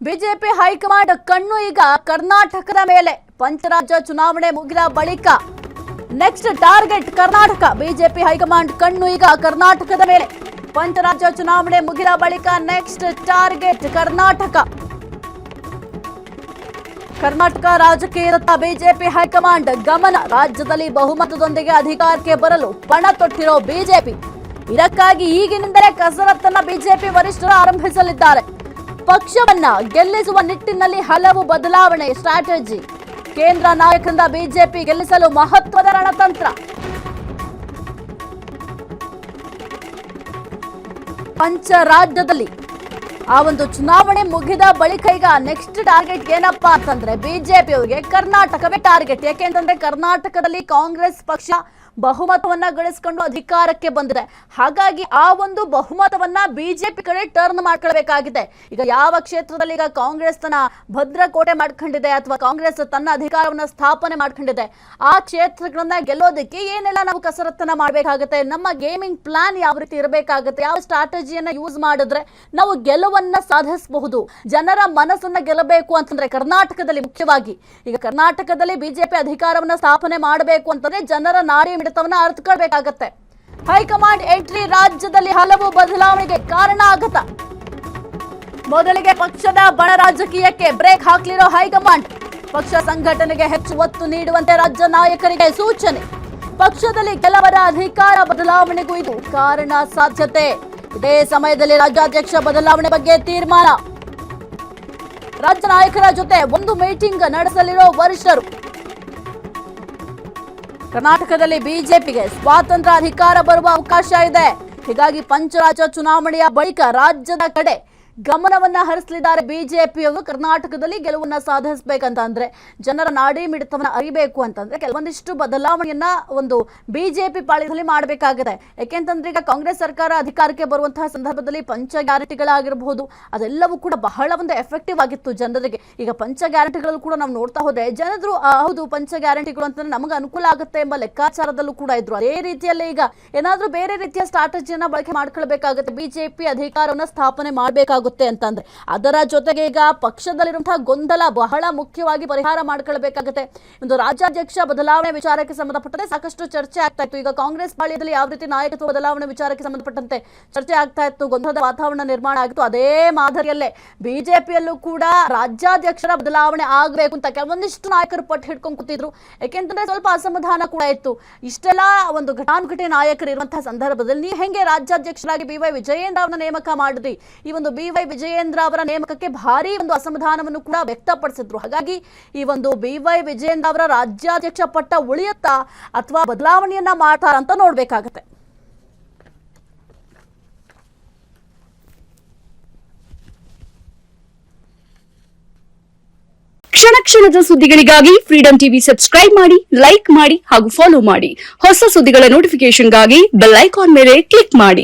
BJP high command ಕಣ್ಣು ಈಗ ಕರ್ನಾಟಕದ ಮೇಲೆ. ಪಂಚರಾಜ್ಯ ಚುನಾವಣೆ ಮುಗಿದ ಬಳಿಕ next target Karnataka. BJP high command ಕಣ್ಣು ಈಗ ಕರ್ನಾಟಕದ ಮೇಲೆ. ಪಂಚರಾಜ್ಯ ಚುನಾವಣೆ ಮುಗಿದ ಬಳಿಕ ನೆಕ್ಸ್ಟ್ ಟಾರ್ಗೆಟ್ ಕರ್ನಾಟಕ. ಕರ್ನಾಟಕ ರಾಜಕೀಯದತ್ತ ಬಿಜೆಪಿ ಹೈಕಮಾಂಡ್ ಗಮನ. ರಾಜ್ಯದಲ್ಲಿ ಬಹುಮತದೊಂದಿಗೆ ಅಧಿಕಾರಕ್ಕೆ ಬರಲು ಪಣ ತೊಟ್ಟಿರೋ ಬಿಜೆಪಿ. ಇದಕ್ಕಾಗಿ ಈಗಿನಿಂದಲೇ ಕಸರತ್ತನ್ನ ಬಿಜೆಪಿ ವರಿಷ್ಠರು ಆರಂಭಿಸಲಿದ್ದಾರೆ. ಪಕ್ಷವನ್ನ ಗೆಲ್ಲಿಸುವ ನಿಟ್ಟಿನಲ್ಲಿ ಹಲವು ಬದಲಾವಣೆ ಸ್ಟ್ರಾಟಜಿ. ಕೇಂದ್ರ ನಾಯಕರಿಂದ ಬಿಜೆಪಿ ಗೆಲ್ಲಿಸಲು ಮಹತ್ವದ ರಣತಂತ್ರ. ಪಂಚರಾಜ್ಯದಲ್ಲಿ ಆ ಒಂದು ಚುನಾವಣೆ ಮುಗಿದ ಬಳಿಕ ಈಗ ನೆಕ್ಸ್ಟ್ ಟಾರ್ಗೆಟ್ ಏನಪ್ಪಾ ಅಂತಂದ್ರೆ ಬಿಜೆಪಿ ಅವರಿಗೆ ಕರ್ನಾಟಕವೇ ಟಾರ್ಗೆಟ್. ಯಾಕೆಂತಂದ್ರೆ ಕರ್ನಾಟಕದಲ್ಲಿ ಕಾಂಗ್ರೆಸ್ ಪಕ್ಷ ಬಹುಮತವನ್ನ ಗಳಿಸಿಕೊಂಡು ಅಧಿಕಾರಕ್ಕೆ ಬಂದಿದೆ. ಹಾಗಾಗಿ ಆ ಒಂದು ಬಹುಮತವನ್ನ ಬಿಜೆಪಿ ಕಡೆ ಟರ್ನ್ ಮಾಡ್ಕೊಳ್ಬೇಕಾಗಿದೆ. ಈಗ ಯಾವ ಕ್ಷೇತ್ರದಲ್ಲಿ ಈಗ ಕಾಂಗ್ರೆಸ್ ತನ್ನ ಭದ್ರಕೋಟೆ ಮಾಡ್ಕೊಂಡಿದೆ ಅಥವಾ ಕಾಂಗ್ರೆಸ್ ತನ್ನ ಅಧಿಕಾರವನ್ನ ಸ್ಥಾಪನೆ ಮಾಡ್ಕೊಂಡಿದೆ, ಆ ಕ್ಷೇತ್ರಗಳನ್ನ ಗೆಲ್ಲೋದಕ್ಕೆ ಏನೆಲ್ಲ ನಾವು ಕಸರತ್ತನ್ನ ಮಾಡ್ಬೇಕಾಗುತ್ತೆ, ನಮ್ಮ ಗೇಮಿಂಗ್ ಪ್ಲಾನ್ ಯಾವ ರೀತಿ ಇರಬೇಕಾಗುತ್ತೆ, ಯಾವ ಸ್ಟ್ರಾಟಜಿಯನ್ನ ಯೂಸ್ ಮಾಡಿದ್ರೆ ನಾವು ಗೆಲುವನ್ನ ಸಾಧಿಸಬಹುದು, ಜನರ ಮನಸ್ಸನ್ನ ಗೆಲ್ಲಬೇಕು ಅಂತಂದ್ರೆ ಕರ್ನಾಟಕದಲ್ಲಿ ಮುಖ್ಯವಾಗಿ ಈಗ ಕರ್ನಾಟಕದಲ್ಲಿ ಬಿಜೆಪಿ ಅಧಿಕಾರವನ್ನ ಸ್ಥಾಪನೆ ಮಾಡಬೇಕು ಅಂತಂದ್ರೆ ಜನರ ನಾಡಿ ಮಿಡಿತವನ್ನ ಅರ್ಥಕೊಳ್ಬೇಕಾಗತ್ತೆ. ಹೈಕಮಾಂಡ್ ಎಂಟ್ರಿ ರಾಜ್ಯದಲ್ಲಿ ಹಲವು ಬದಲಾವಣೆಗೆ ಕಾರಣ ಆಗತ್ತ. ಮೊದಲಿಗೆ ಪಕ್ಷದ ಬಣ ರಾಜಕೀಯಕ್ಕೆ ಬ್ರೇಕ್ ಹಾಕಲಿರೋ ಹೈಕಮಾಂಡ್. ಪಕ್ಷ ಸಂಘಟನೆಗೆ ಹೆಚ್ಚು ಒತ್ತು ನೀಡುವಂತೆ ರಾಜ್ಯ ನಾಯಕರಿಗೆ ಸೂಚನೆ. ಪಕ್ಷದಲ್ಲಿ ಕೆಲವರ ಅಧಿಕಾರ ಬದಲಾವಣೆಗೂ ಇದು ಕಾರಣ ಸಾಧ್ಯತೆ. ಇದೇ ಸಮಯದಲ್ಲಿ ರಾಜ್ಯಾಧ್ಯಕ್ಷ ಬದಲಾವಣೆ ಬಗ್ಗೆ ತೀರ್ಮಾನ. ರಾಜ್ಯ ನಾಯಕರ ಜೊತೆ ಒಂದು ಮೀಟಿಂಗ್ ನಡೆಸಲಿರೋ ವರಿಷ್ಠರು. ಕರ್ನಾಟಕದಲ್ಲಿ ಬಿಜೆಪಿಗೆ ಸ್ವಾತಂತ್ರ್ಯ ಅಧಿಕಾರ ಬರುವ ಅವಕಾಶ ಇದೆ. ಹೀಗಾಗಿ ಪಂಚರಾಜ್ಯ ಚುನಾವಣೆಯ ಬಳಿಕ ರಾಜ್ಯದ ಕಡೆ ಗಮನವನ್ನ ಹರಿಸಲಿದ್ದಾರೆ ಬಿಜೆಪಿಯವರು. ಕರ್ನಾಟಕದಲ್ಲಿ ಗೆಲುವನ್ನ ಸಾಧಿಸಬೇಕಂತ ಅಂದ್ರೆ ಜನರ ನಾಡಿ ಮಿಡಿತವನ್ನ ಅರಿಬೇಕು ಅಂತಂದ್ರೆ ಕೆಲವೊಂದಿಷ್ಟು ಬದಲಾವಣೆಯನ್ನ ಒಂದು ಬಿಜೆಪಿ ಪಾಳ್ಯದಲ್ಲಿ ಮಾಡಬೇಕಾಗಿದೆ. ಯಾಕೆಂತಂದ್ರೆ ಈಗ ಕಾಂಗ್ರೆಸ್ ಸರ್ಕಾರ ಅಧಿಕಾರಕ್ಕೆ ಬರುವಂತಹ ಸಂದರ್ಭದಲ್ಲಿ ಪಂಚ ಗ್ಯಾರಂಟಿಗಳಾಗಿರಬಹುದು, ಅದೆಲ್ಲವೂ ಕೂಡ ಬಹಳ ಒಂದು ಎಫೆಕ್ಟಿವ್ ಆಗಿತ್ತು ಜನರಿಗೆ. ಈಗ ಪಂಚ ಗ್ಯಾರಂಟಿಗಳು ಕೂಡ ನಾವು ನೋಡ್ತಾ ಹೋದ್ರೆ ಜನರು ಹೌದು ಪಂಚ ಗ್ಯಾರಂಟಿಗಳು ಅಂತಂದ್ರೆ ನಮಗೆ ಅನುಕೂಲ ಆಗುತ್ತೆ ಎಂಬ ಲೆಕ್ಕಾಚಾರದಲ್ಲೂ ಕೂಡ ಇದ್ರು. ಅದೇ ರೀತಿಯಲ್ಲಿ ಈಗ ಏನಾದ್ರೂ ಬೇರೆ ರೀತಿಯ ಸ್ಟ್ರಾಟಜಿಯನ್ನ ಬಳಕೆ ಮಾಡ್ಕೊಳ್ಬೇಕಾಗುತ್ತೆ. ಬಿಜೆಪಿ ಅಧಿಕಾರವನ್ನ ಸ್ಥಾಪನೆ ಮಾಡಬೇಕಾಗುತ್ತೆ ಅಂತಂದ್ರೆ ಅದರ ಜೊತೆಗೆ ಈಗ ಪಕ್ಷದಲ್ಲಿರುವಂತಹ ಗೊಂದಲ ಬಹಳ ಮುಖ್ಯವಾಗಿ ಪರಿಹಾರ ಮಾಡ್ಕೊಳ್ಬೇಕಾಗುತ್ತೆ. ಒಂದು ರಾಜ್ಯಾಧ್ಯಕ್ಷ ಬದಲಾವಣೆ ವಿಚಾರಕ್ಕೆ ಸಂಬಂಧಪಟ್ಟಂತೆ ಸಾಕಷ್ಟು ಚರ್ಚೆ ಆಗ್ತಾ ಇತ್ತು. ಈಗ ಕಾಂಗ್ರೆಸ್ ಪಾಳ್ಯದಲ್ಲಿ ಯಾವ ರೀತಿ ನಾಯಕತ್ವ ಬದಲಾವಣೆ ವಿಚಾರಕ್ಕೆ ಸಂಬಂಧಪಟ್ಟಂತೆ ಚರ್ಚೆ ಆಗ್ತಾ ಇತ್ತು, ಗೊಂದಲದ ವಾತಾವರಣ ನಿರ್ಮಾಣ ಆಗಿತ್ತು. ಅದೇ ಮಾದರಿಯಲ್ಲೇ ಬಿಜೆಪಿಯಲ್ಲೂ ಕೂಡ ರಾಜ್ಯಾಧ್ಯಕ್ಷರ ಬದಲಾವಣೆ ಆಗಬೇಕು ಅಂತ ಕೆಲವೊಂದಿಷ್ಟು ನಾಯಕರು ಪಟ್ಟು ಹಿಡ್ಕೊಂಡು ಕೂತಿದ್ರು. ಯಾಕೆಂತಂದ್ರೆ ಸ್ವಲ್ಪ ಅಸಮಾಧಾನ ಕೂಡ ಇತ್ತು. ಇಷ್ಟೆಲ್ಲ ಒಂದು ಘಟಾನುಘಟಿ ನಾಯಕರು ಇರುವಂತಹ ಸಂದರ್ಭದಲ್ಲಿ ನೀವು ಹೆಂಗೆ ರಾಜ್ಯಾಧ್ಯಕ್ಷರಾಗಿ BY ವಿಜಯೇಂದ್ರ ಅವರನ್ನ ನೇಮಕ ಮಾಡಿದ್ರಿ, ಈ ಒಂದು BY ವಿಜಯೇಂದ್ರ ಅವರ ನೇಮಕಕ್ಕೆ ಭಾರಿ ಒಂದು ಅಸಮಾಧಾನವನ್ನು ಕೂಡ ವ್ಯಕ್ತಪಡಿಸಿದ್ರು. ಹಾಗಾಗಿ ಈ ಒಂದು BY ವಿಜಯೇಂದ್ರ ಅವರ ರಾಜ್ಯಾಧ್ಯಕ್ಷ ಪಟ್ಟ ಉಳಿಯುತ್ತಾ ಅಥವಾ ಬದಲಾವಣೆಯನ್ನ ಮಾಡ್ತಾರ ಅಂತ ನೋಡ್ಬೇಕಾಗತ್ತೆ. ಕ್ಷಣ ಕ್ಷಣದ ಸುದ್ದಿಗಳಿಗಾಗಿ ಫ್ರೀಡಂ ಟಿವಿ ಸಬ್ಸ್ಕ್ರೈಬ್ ಮಾಡಿ, ಲೈಕ್ ಮಾಡಿ ಹಾಗೂ ಫಾಲೋ ಮಾಡಿ. ಹೊಸ ಸುದ್ದಿಗಳ ನೋಟಿಫಿಕೇಶನ್ಗಾಗಿ ಬೆಲ್ ಐಕಾನ್ ಮೇಲೆ ಕ್ಲಿಕ್ ಮಾಡಿ.